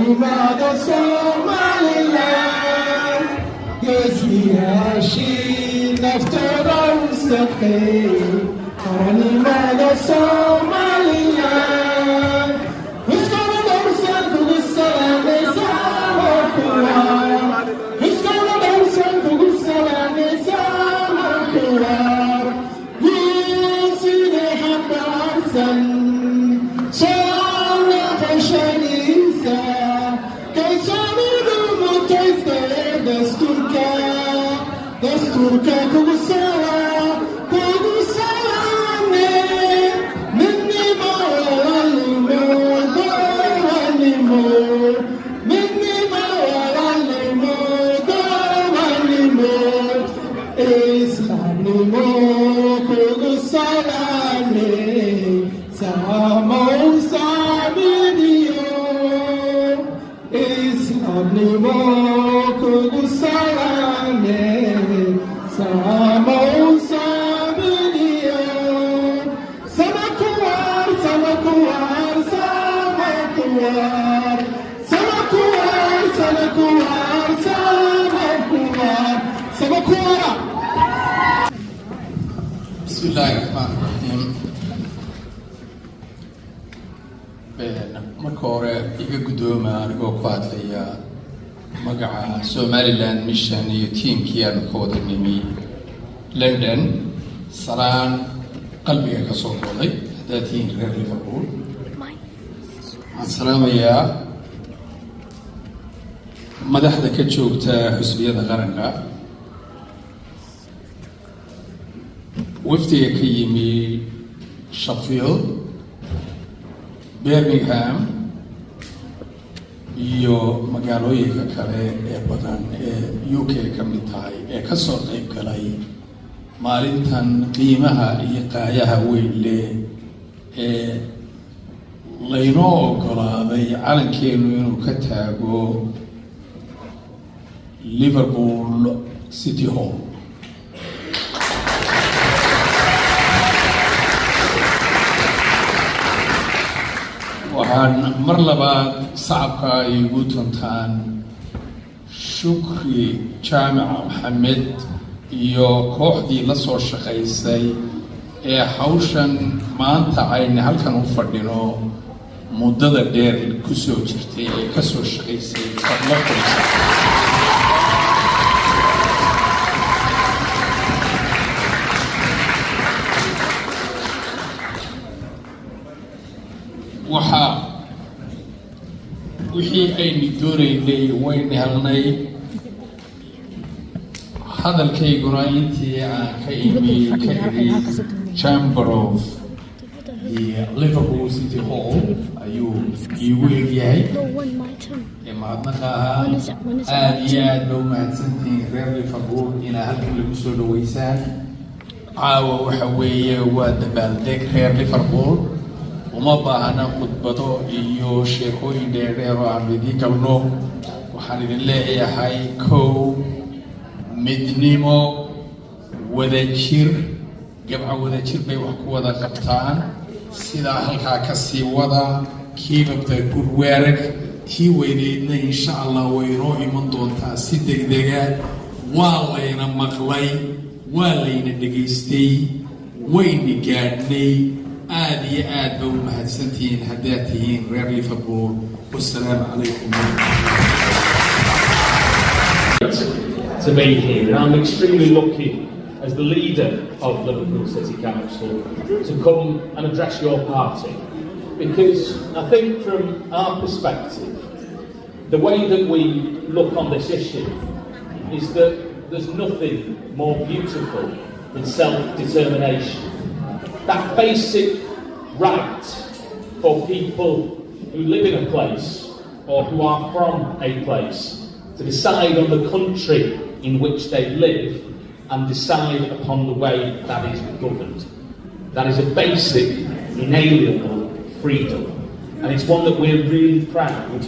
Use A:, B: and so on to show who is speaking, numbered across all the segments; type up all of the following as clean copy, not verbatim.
A: لماذا Somaliland جزيها شي نفتر وسقي لماذا Somaliland اسكن درسا كل السلام سامكوار اسكن درسا كل السلام سامكوار يسير حتى أحسن صار فشليسا كي صار متيسر دستورك كل سلام مني ما والموت والموت مني ما والموت والموت إسلامي موت كل سلام سامو سامينيو إسلامي موت كل سلام سامو سامينيو سمكوار سمكوار سمكوار سمكوار سمكوار سمكوار سمكوار
B: بسم الله الرحمن الرحيم marka hore iga guddooma anigoo ku hadlaya magaca Somaliland Mission iyo tiimkii aan ka wada nimi London salaan qalbiga ka soo goday hadaatiin reer Liverpool salaamaya madaxda ka joogta xisbiyada qaranka wafdiga ka yimi Sheffield Birmingham iyo magaalooyinka kale ee badan ee UK ka mid tahay ee ka soo qayb galay maalintan qiimaha iyo qaayaha weyn leh ee laynoo ogolaaday calankeenu inuu ka taago Liverpool City Hall. waxaan mar labaad sacabka ay ugu tuntaan shukri jaamaca maxamed iyo kooxdii la soo shaqaysay ee hawshan maanta ayna halkan u fadhino muddada dheer ku soo jirtay ee ka soo shaqaysay fadla qoysa waxaa wixii aynu doonaynay wayna helnay hadalkayguna intii aan ka imi Chamber of the Liverpool City Hall ayuu iigu egyahay mahadnaqa ahaan aad iyo aad ba umahadsantihiin reer Liverpool inaa halkan lagu soo dhaweysaan caawa waxa weeye waa dabaaldeg reer Liverpool uma baahna khudbado iyo sheekooyin dheer oo aan idin galno waxaan idin leeyahay kow midnimo wadajir jabca wadajir bay wax ku wada qabtaan sidaa halkaa ka sii wada keep up the good work tii weyneydna insha Allah way inoo iman doontaa si degdega waa layna maqlay waa layna dhegaystay wayna gaadhnay aad iyo aad ba u mahadsantihiin haddaad tihiin reer Liverpool wassalaamu calaykum
C: to be here, and I'm extremely lucky as the leader of Liverpool City Council to come and address your party, because I think from our perspective the way that we look on this issue is that there's nothing more beautiful than self-determination. That basic right for people who live in a place or who are from a place to decide on the country in which they live and decide upon the way that is governed. That is a basic, inalienable freedom, and it's one that we're really proud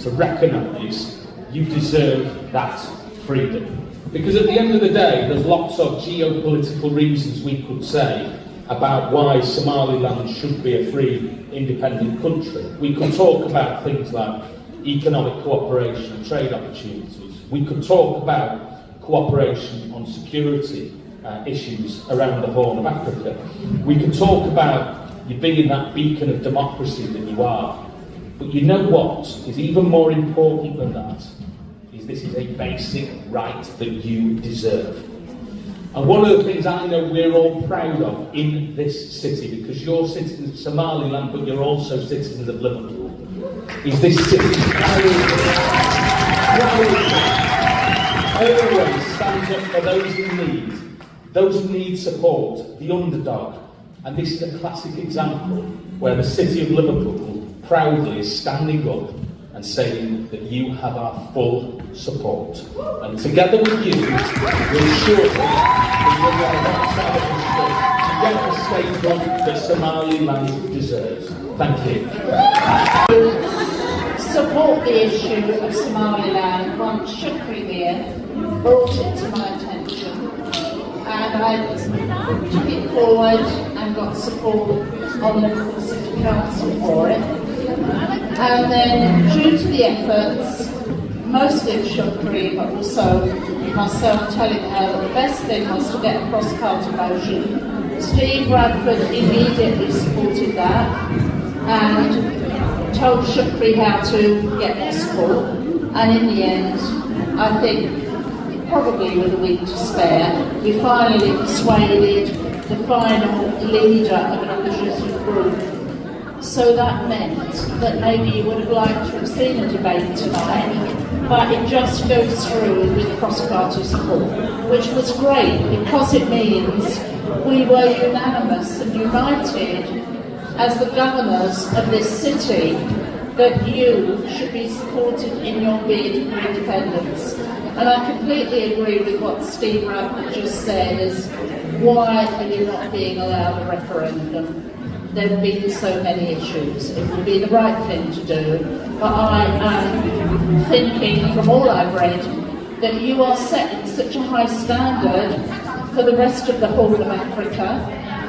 C: to recognise. You deserve that freedom. Because at the end of the day, there's lots of geopolitical reasons we could say about why Somaliland should be a free, independent country. We could talk about things like economic cooperation and trade opportunities. We could talk about cooperation on security issues around the Horn of Africa. We could talk about you being that beacon of democracy that you are. But you know what is even more important than that is this is a basic right that you deserve. And one of the things I know we're all proud of in this city, because you're citizens of Somaliland, but you're also citizens of Liverpool, is this city always stands up for those who need support, the underdog. And this is a classic example where the city of Liverpool proudly is standing up and saying that you have our full support. And together with you, we're sure that you're on that side of history to get the statement that Somaliland deserves. Thank you.
D: Support the issue of Somaliland once Shukri here brought it to my attention, and I took it forward and got support on the City Council for it. And then, due to the efforts, mostly of Shukri, but also myself telling her that the best thing was to get a cross-party motion, Steve Bradford immediately supported that and told Shukri how to get their support. And in the end, I think, probably with a week to spare, we finally persuaded the final leader of an opposition group. So that meant that maybe you would have liked to have seen a debate tonight, but it just goes through with cross-party support, which was great because it means we were unanimous and united as the governors of this city that you should be supported in your bid for independence. And I completely agree with what Steve Bradford just said, is why are you not being allowed a referendum? There have been so many issues. It would be the right thing to do. But I am thinking, from all I've read, that you are setting such a high standard for the rest of the Horn of Africa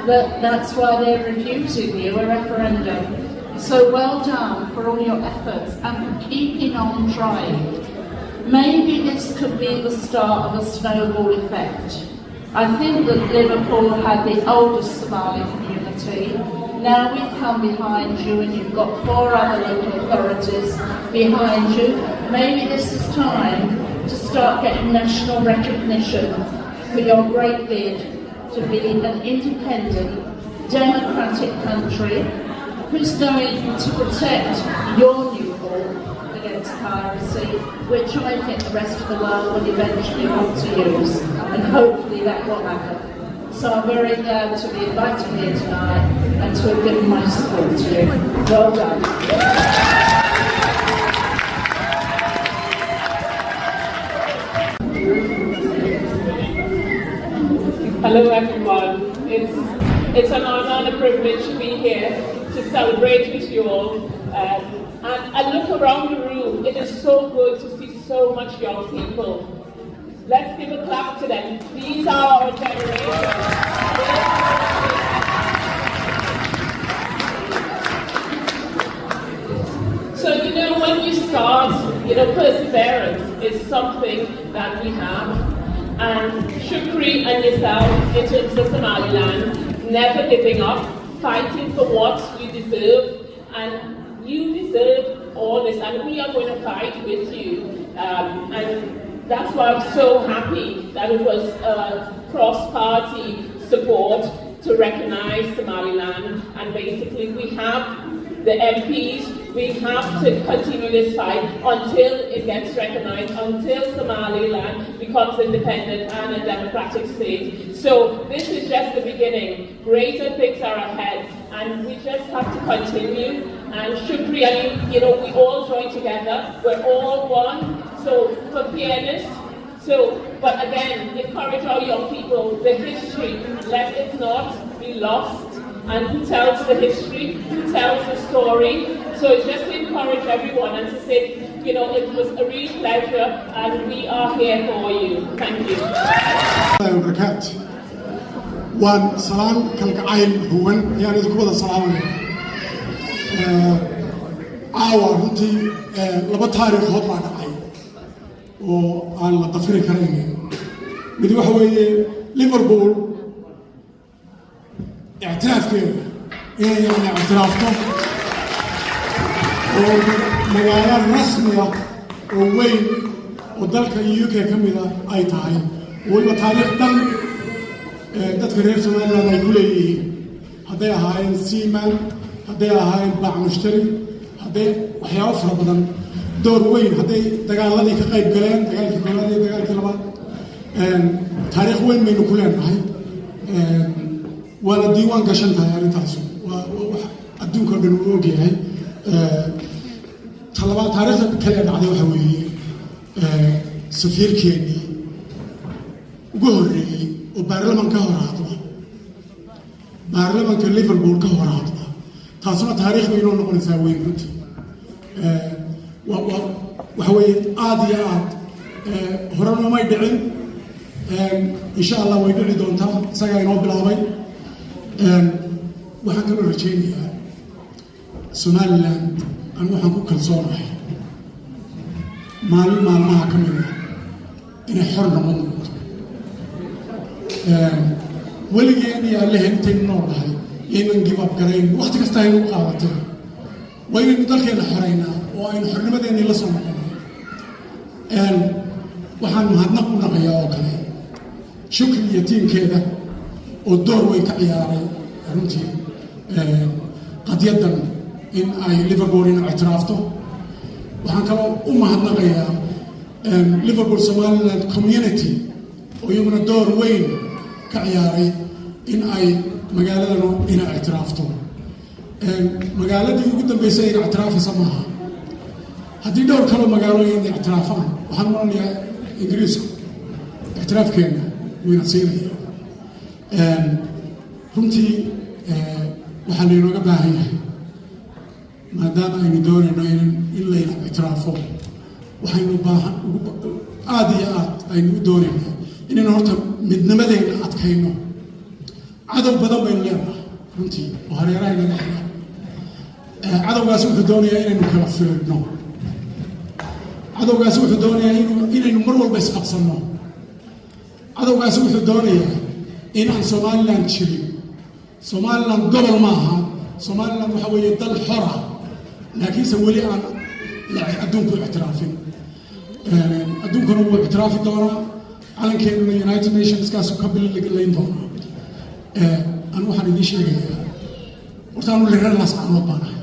D: that that's why they're refusing you a referendum. So well done for all your efforts and for keeping on trying. Maybe this could be the start of a snowball effect. I think that Liverpool had the oldest Somali community. Now we've come behind you and you've got 4 other local authorities behind you. Maybe this is time to start getting national recognition for your great bid to be an independent, democratic country who's going to protect your new hall against piracy, which I think the rest of the world will eventually want to use, and hopefully that will happen. So I'm very glad to be invited here tonight and to have given my support to you. Well done.
E: Hello everyone. It's an honor and a privilege to be here to celebrate with you all. And I look around the room, it is so good to see so much young people. Let's give a clap to them. These are our generation. So, when you start, perseverance is something that we have. And Shukri and yourself, in terms of Somaliland, never giving up, fighting for what you deserve. And you deserve all this, and we are going to fight with you. And that's why I'm so happy that it was cross-party support to recognise Somaliland, and basically we have the MPs, we have to continue this fight until it gets recognised, until Somaliland becomes independent and a democratic state. So this is just the beginning. Greater things are ahead, and we just have to continue. And Shukri, we all join together, we're all one. So for fairness, but again, encourage our young people, the history, let it not be lost. And who tells the history, who tells the story. So it's just to encourage everyone and to say, it was a real pleasure and we are here for you. Thank you.
A: وان سلام كالقعين هون يعني ذكوة السلام caawa runtii laba taariikhood baa dhacay oo aan la dafiri karaynin mid waxa weeye Liverpool اعترافkeeda inay اعتراafto oo magaalo rasmi ah oo weyn oo dalka UK ka mid ah ay tahay waliba taariikh dhan dadka reer Somaliland ay ku leeyihiin hadday ahaayeen Seaman hadday ahaayeen baac mushtari hadday waxyaabo fara badan door weyn hadday dagaaladii ka qayb galeen dagaalkii koowaad iyo dagaalkii labaad taariikh weyn baynu ku leenahay waana diiwaan gashan tahay arrintaas waa wax adduunka dhan uu ogyahay talabaad taariikhda kale dhacday waxa weeye safiirkeennii ugu horreeyey oo baarlamanka hor hadla baarlamanka Liverpool ka hor hadla taasuna taariikh bay inoo noqonaysaa weyn runtii waxa weeye aad iyo aad horena may dhicin insha allah way dhici doontaa isagaa inoo bilaabay waxaan kaloo rajaynayaa Somaliland aan waxaan ku kalsoonahay maalin maalmaha ka mid ah inay xor noqon doonto weligeen iyo allahe intaynu noolahay yaynan give up garayn waqti kasta aynu u qaadatay waa inaynu dalkeena xoraynaa oo aynu xornimadeennii la soo noqonay waxaan mahadnaq u naqayaa oo kale shukri iyo tiimkeeda oo door way ka ciyaaray runtii qadiyaddan in ay Liverpool in ictiraafto waxaan kaloo u mahadnaqayaa Liverpool Somaliland community oo iyaguna door weyn ka ciyaaray in ay magaaladan in ictiraafto magaaladii ugu dambeysay in ictiraafaysa maaha haddii dhowr kaloo magaalo in ictiraafaan waxaan maranayaa Ingiriisku ictiraafkeena wayna siinaya runtii waxaa laynooga baahan yahay maadaama aynu doonayno in layna ictiraafo waxaynu aad iyo aad aynu u doonaynaa inaynu horta midnimadeenna adkayno cadow badan baynu leenahay runtii oo hareeraha inaga xiga cadowgaasi wuxuu doonayaa inaynu kala firidno cadowgaasi wuxuu doonayaa inaynu mar walba isqabsanno cadowgaasi wuxuu doonayaa inaan Somaliland jirin Somaliland gobol maaha Somaliland waxa weeye dal xor ah laakiinse weli aan adduunku ictiraafin adduunkuna wuu ictiraafi doonaa calankeenuna United Nations kaasu ka bilalayn doonaa anu waxaan idiin sheegayaa horta anu reer laascaanood baan ahay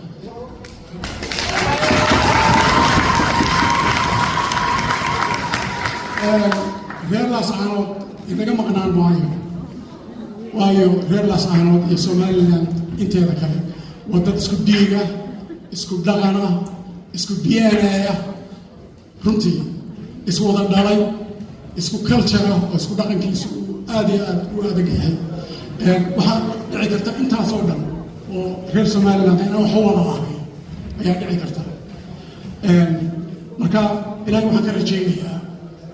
A: reer laascaanood inaga maqnaan maayo waayo reer laascaanood iyo Somaliland inteeda kale waa dad isku dhiiga isku dhaqan ah isku DNA ah runtii isku wada dhalay isku culture ah oo isku dhaqankiisu aad iyo aad u adag yahay waxaa dhici karta intaasoo dhan oo reer Somaliland ayna wax wada ahayn ayaa dhici karta marka ilaahay waxaan ka rajaynayaa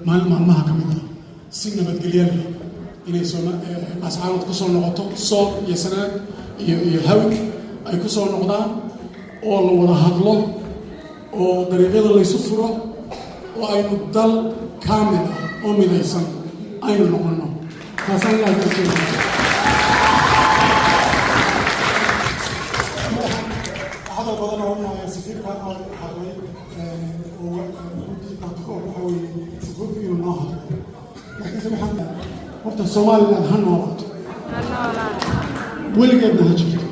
A: maalmaha ka mid ah si nabadgelyo leh inay laascaanood ku soo noqoto Sool iyo Sanaag iyo Hawd ay ku soo noqdaan oo la wada hadlo oo dariiqyada la isu furo oo aynu dal kaamil ah oo midaysan aynu noqono taasaan ilaahay ka rajaynayaa hadal badan oo maayaa safiirka oo hadlay oo runtii protocol waxa weeye safiirku inuu noo hadlo laakiinse waxaan horta Somaliland ha noolaato weligeedna ha jirto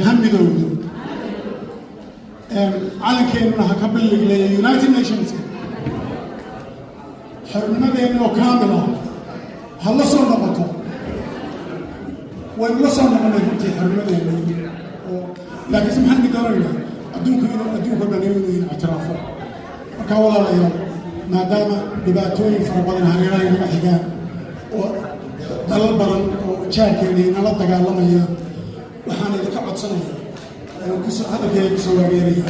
A: ha midowdo calankeenuna ha ka billigleeya United Nations xornimadeena oo kaamil ah ha la soo noqoto waynu la soo noqonay runtii xornimadeena laakiinse maxaan doonaynaa adduunka dhan inuu ictiraafo marka walaalayaal maadaama dhibaatooyin fara badan hareeraha inaga xigaan oo dalal badan oo jaarkeena inala dagaalamaya waxaan idinka codsanayaa hadalkeeda kusoo waageeraya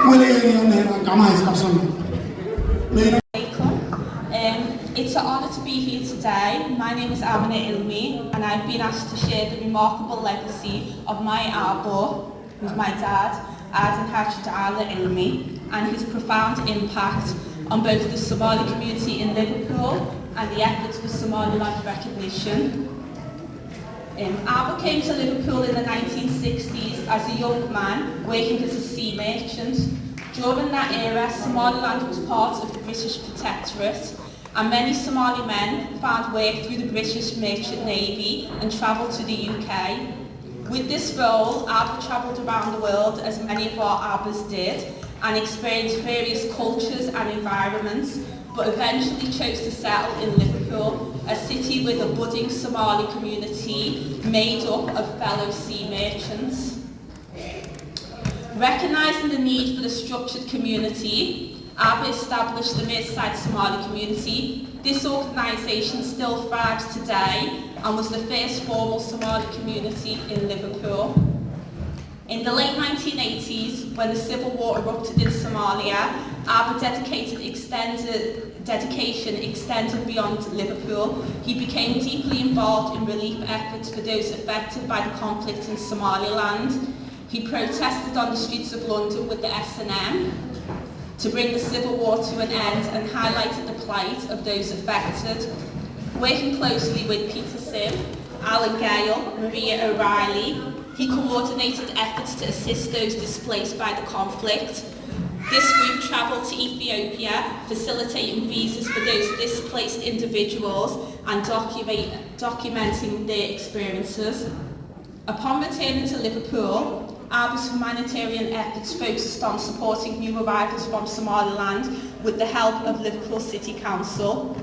A: weligeena inayn aan gacmaha isqabsano
F: It's an honour to be here today. My name is Amina Ilmi and I've been asked to share the remarkable legacy of my Arbo with my dad Aden Hajj Al-Ilmi and his profound impact on both the Somali community in Liverpool and the efforts for Somaliland recognition. Abba came to Liverpool in the 1960s as a young man working as a sea merchant. During that era, Somaliland was part of the British Protectorate, and many Somali men found work through the British Merchant Navy and travelled to the UK. With this role, Abba travelled around the world, as many of our Abbas did, and experienced various cultures and environments, but eventually chose to settle in Liverpool, a city with a budding Somali community made up of fellow sea merchants. Recognising the need for a structured community, Abba established the Merseyside Somali community. This organisation still thrives today and was the first formal Somali community in Liverpool. In the late 1980s, when the civil war erupted in Somalia, Abba dedication extended beyond Liverpool. He became deeply involved in relief efforts for those affected by the conflict in Somaliland. He protested on the streets of London with the S&M to bring the civil war to an end and highlighted the plight of those affected. Working closely with Peter Sim, Alan Gale, Maria O'Reilly, he coordinated efforts to assist those displaced by the conflict. This group travelled to Ethiopia, facilitating visas for those displaced individuals and documenting their experiences. Upon returning to Liverpool, Abba's humanitarian efforts focused on supporting new arrivals from Somaliland with the help of Liverpool City Council.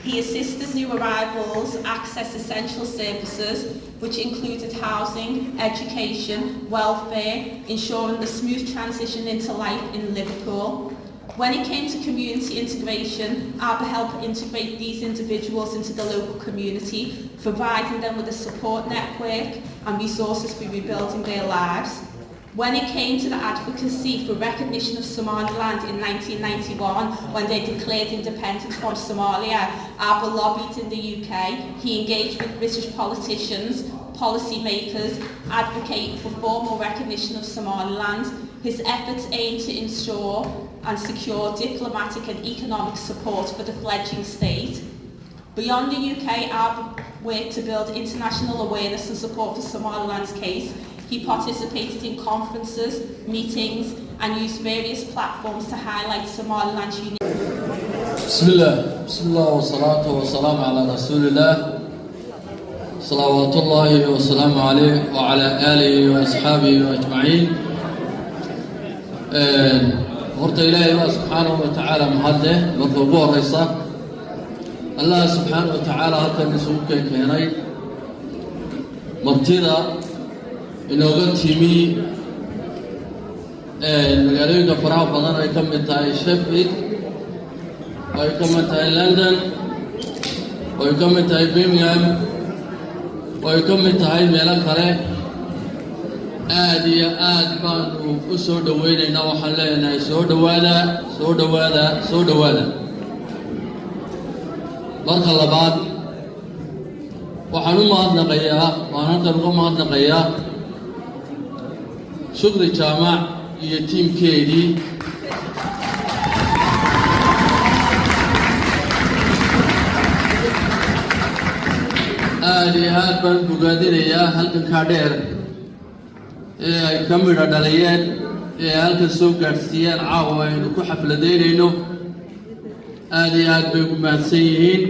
F: He assisted new arrivals access essential services, which included housing, education, welfare, ensuring the smooth transition into life in Liverpool. When it came to community integration, Abba helped integrate these individuals into the local community, providing them with a support network and resources for rebuilding their lives. When it came to the advocacy for recognition of Somaliland in 1991, when they declared independence from Somalia, Abba lobbied in the UK. He engaged with British politicians, policymakers, advocating for formal recognition of Somaliland. His efforts aimed to ensure and secure diplomatic and economic support for the fledgling state. Beyond the UK, Abba worked to build international awareness and support for Somaliland's case. He participated in conferences, meetings, and used various platforms to highlight Somaliland's unique.
G: Bismillah wa salatu wa salam ala Rasulillah. Salawatullahi wa salamu alayhi wa ala alihi wa ashabihi wa ajma'in. Horta Ilaahay wa subhanahu wa ta'ala mahadeh marka ugu horeysa. Allah subhanahu wa ta'ala halkan isugu keenay martida inooga timi magaalooyinka faraha badan ay ka mid tahay Sheffield, ay ka mid tahay London, ay ka mid tahay Birmingham, ay ka mid tahay meelo kale. Aad iyo aad baanu u soo dhaweynaynaa. Waxaan leenahay soo dhawaada, soo dhawaada, soo dhawaada. Marka labaad waxaan u mahadnaqayaa, waan halkan uga mahadnaqayaa Shukri Jaamac iyo tiimkeedii aad iyo aad baan bogaadinayaa halkankaa dheer ee ay ka midho dhaliyeen ee halkan soo gaadhsiiyeen caawa aynu ku xafladaynayno. aad iyo aad bay ugu mahadsan yihiin.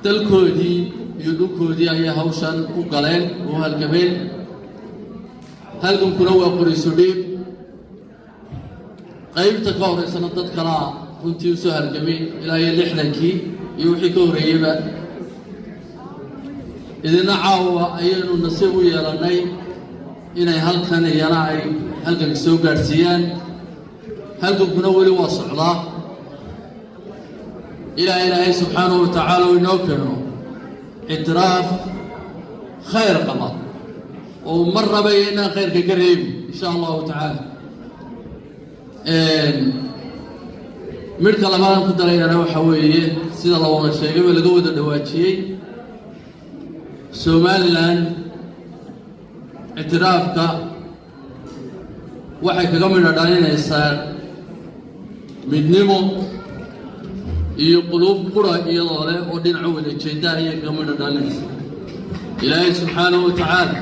G: dalkoodii iyo dhulkoodii ayay hawshan u galeen, u halgameen. halgankuna waa qoriiso dhiib. qaybta ka horeysana dad kalaa runtii u soo halgamay ilaa iyo 60kii iyo wixii ka horreeyeyba. idina caawa ayaynu nasiib u yeelannay inay halkan iyana ay halganka soo gaadhsiiyaan. halgankuna weli waa socdaa ilaa ilaahay subxaanahu wa tacaala uu inoo keeno ictiraaf khayr qaba oo mar rabaya inaan khayrka ka reebin insha allahu tacaala. midhka labaadaan ku daraynana waxaa weeye sida la wada sheegayba laga wada dhawaajiyey Somaliland ictiraafka waxay kaga midho dhalinaysaa midnimo iyo quluub qura iyadoo leh oo dhinaca wada jeeda ayay kaga midho dhalinaysaa ilaahay subxaanahu wa tacaala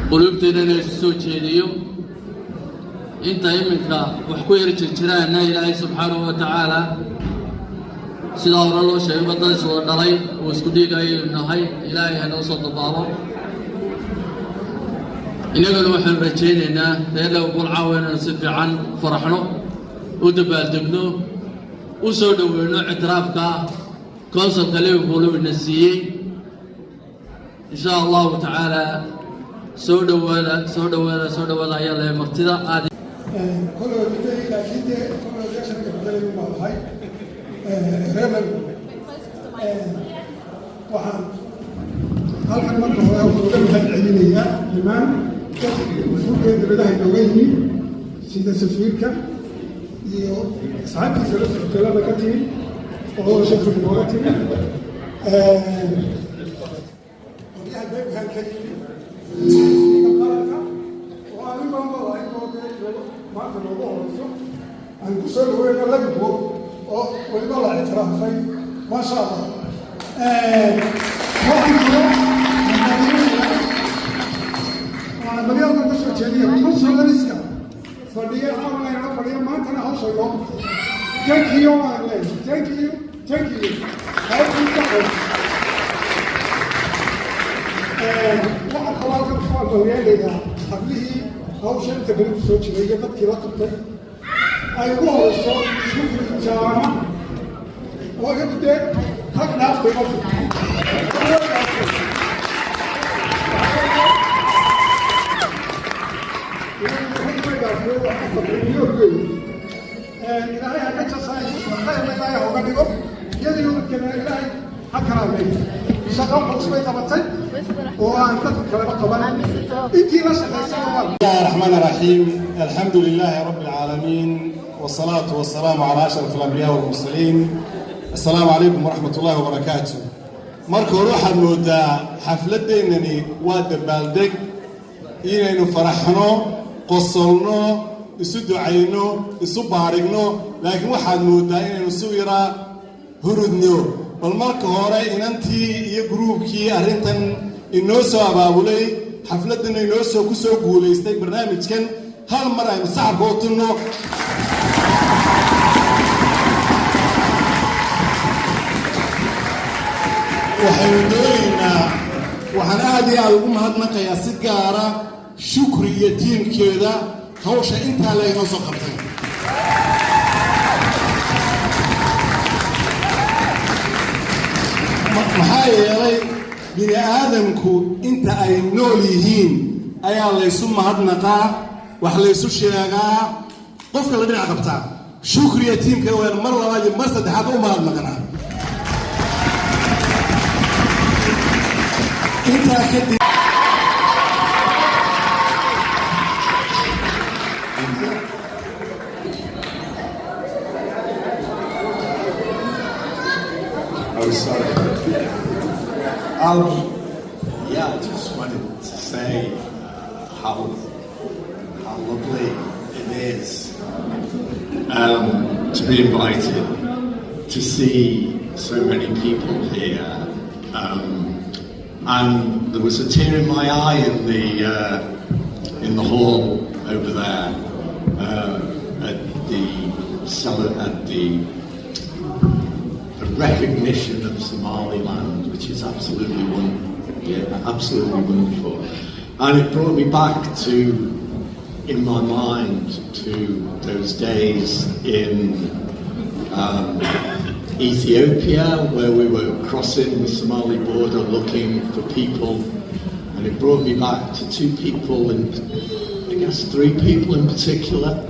G: quluubteena inay isu soo jeediyo inta iminka wax ku yar jirjiraana ilaahay subxaanahu wa tacaala sidaa hore loo sheegay badan is wada dhalay oo isku dhiigayaynu nahay ilaahay ha noo soo dabaalo inagana waxaanu rajaynaynaa reer Liverpool caawa inaynu si fiican faraxno u dabaaldegno u soo dhoweyno ictiraafka konsolka Liverpool uu na siiyey insha allahu tacaala soo dhawaada ayaa leh martida aad
A: waxaan halkan marka hore uga mahad celinayaa dhammaan dadka dibadaha inooga yimid sida safiirka iyo asxaabtiisa la socotolada ka timid oo shafir inooga timid qolyaha beebkan ka yimid qaranka oo anigoon walahay maanta noogu horeyso aan ku soo dhaweyno Liverpool oo weliba la ictiraafay maasha allah مليون قصة جديدة قصة لسه فردية حاولنا يعرف فردية ما أنت أنا هوصل يوم thank you thank you هاي كل واحد خلاص الفاضل ضوية لها قبله هوصل تبرد قصة جديدة بدك رقبته أيوه الصوت شوف الجامعة وقبته هك ناس بيموت
H: الرحمن الرحيم الحمد لله رب العالمين والصلاة والسلام على أشرف الأنبياء والمرسلين السلام عليكم ورحمة الله وبركاته مركو روح المودة حفلة إنني واد بالدك إنه فرحنا قصرنا يسود عينه يسود بارقنا لكن واحد مودا إنه سويرا هردنو والمركو هراء إن أنتي يجروب كي أرنتن إنه سوا بابولي حفلتنا إنه سوا كسو قولي استيق برنامج كان هالمرة مساعد بوتنو وحيودينا وحنادي على أمهاتنا يا سجارة شكرية تيم كذا هوشة أنت لا ينصح خبرتين محايا بني آدمكو أنت أي نوليهين أي الله يسمى هدنقا وحليسو شيئا قفك اللي بني عقبتا شكرية تيم كذا مرة واجب مرسد حق أمهاتنا أنت أكيد
I: Sorry. Yeah, I just wanted to say how lovely it is to be invited to see so many people here. And there was a tear in my eye in the hall over there at the recognition of Somaliland, which is absolutely wonderful. And it brought me back in my mind to those days in Ethiopia, where we were crossing the Somali border looking for people. And it brought me back to two people, and I guess three people in particular,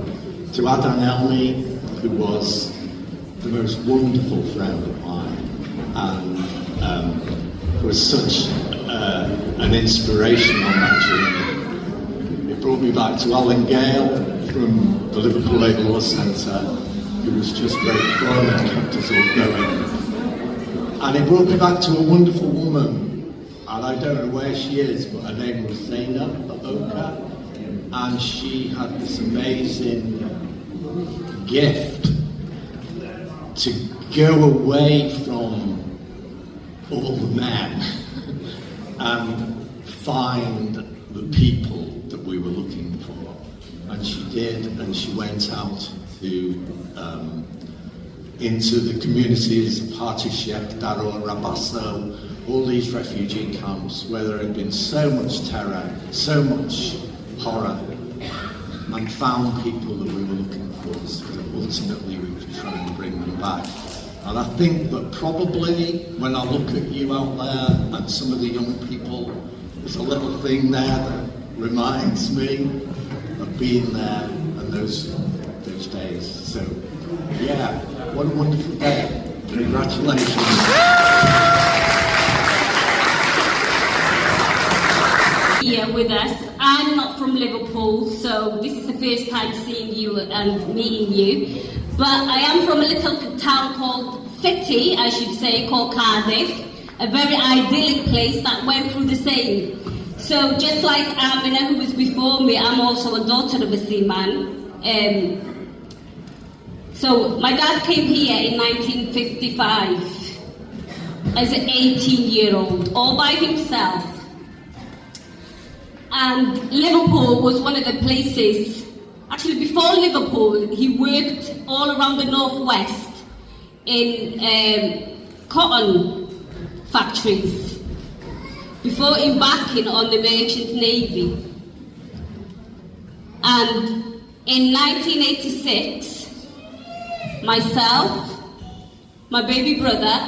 I: to Adan Elmi, who was the most wonderful friend of mine, and was such an inspiration on that journey. It brought me back to Alan Gale from the Liverpool Labour Centre, who was just great fun and kept us all going. And it brought me back to a wonderful woman, and I don't know where she is, but her name was Zainab. Oka, and she had this amazing gift to go away from all the men and find the people that we were looking for. And she did, and she went out to into the communities of Hatishek, Daro, Rabasso, all these refugee camps where there had been so much terror, so much horror, and found people that we were looking for, so that ultimately we could try and bring them back. And I think that probably when I look at you out there and some of the young people, there's a little thing there that reminds me of being there and those days. So yeah, what a wonderful day. Congratulations.
J: Here with us. I'm not from Liverpool, so this is the first time seeing you and meeting you. But I am from a little town called City, I should say, called Cardiff, a very idyllic place that went through the same. So just like Amina, who was before me, I'm also a daughter of a seaman. So my dad came here in 1955 as an 18-year-old, all by himself. And Liverpool was one of the places, actually before Liverpool, he worked all around the northwest in cotton factories before embarking on the Merchant Navy. And in 1986, myself, my baby brother,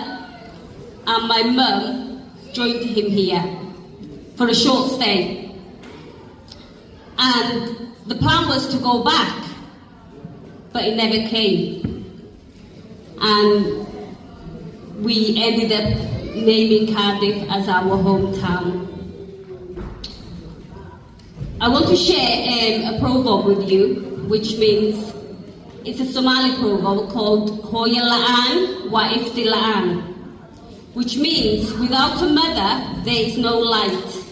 J: and my mum joined him here for a short stay. And the plan was to go back, but it never came. And we ended up naming Cardiff as our hometown. I want to share a proverb with you, which means, it's a Somali proverb called Hoya La'an wa Ifti La'an, which means, without a mother, there is no light.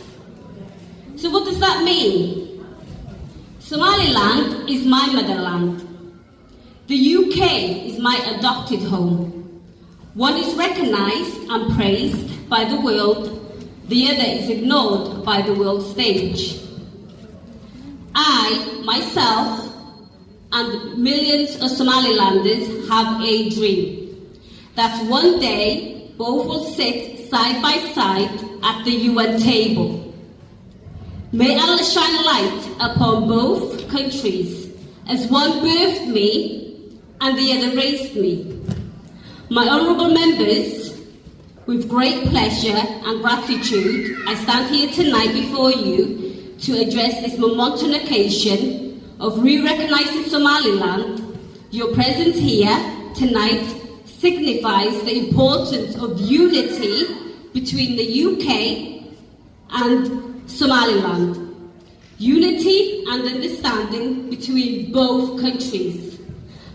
J: So what does that mean? Somaliland is my motherland. The UK is my adopted home. One is recognized and praised by the world, the other is ignored by the world stage. I, myself, and millions of Somalilanders have a dream that one day both will sit side by side at the UN table. May Allah shine light upon both countries, as one birthed me and the other raised me. My honourable members, with great pleasure and gratitude, I stand here tonight before you to address this momentous occasion of re-recognising Somaliland. Your presence here tonight signifies the importance of unity between the UK and Somaliland. Unity and understanding between both countries.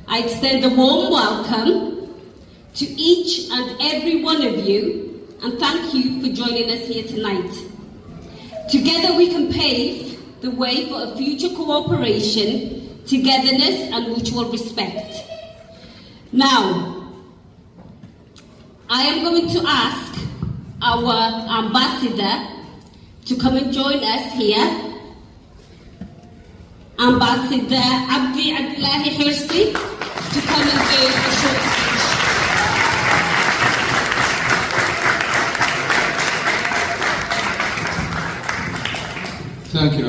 J: I extend a warm welcome to each and every one of you and thank you for joining us here tonight. Together we can pave the way for a future cooperation, togetherness and mutual respect. Now, I am going to ask our ambassador to come and join us here. Ambassador Abdi Abdullahi Hirsi to come and do a short speech.
K: Thank you,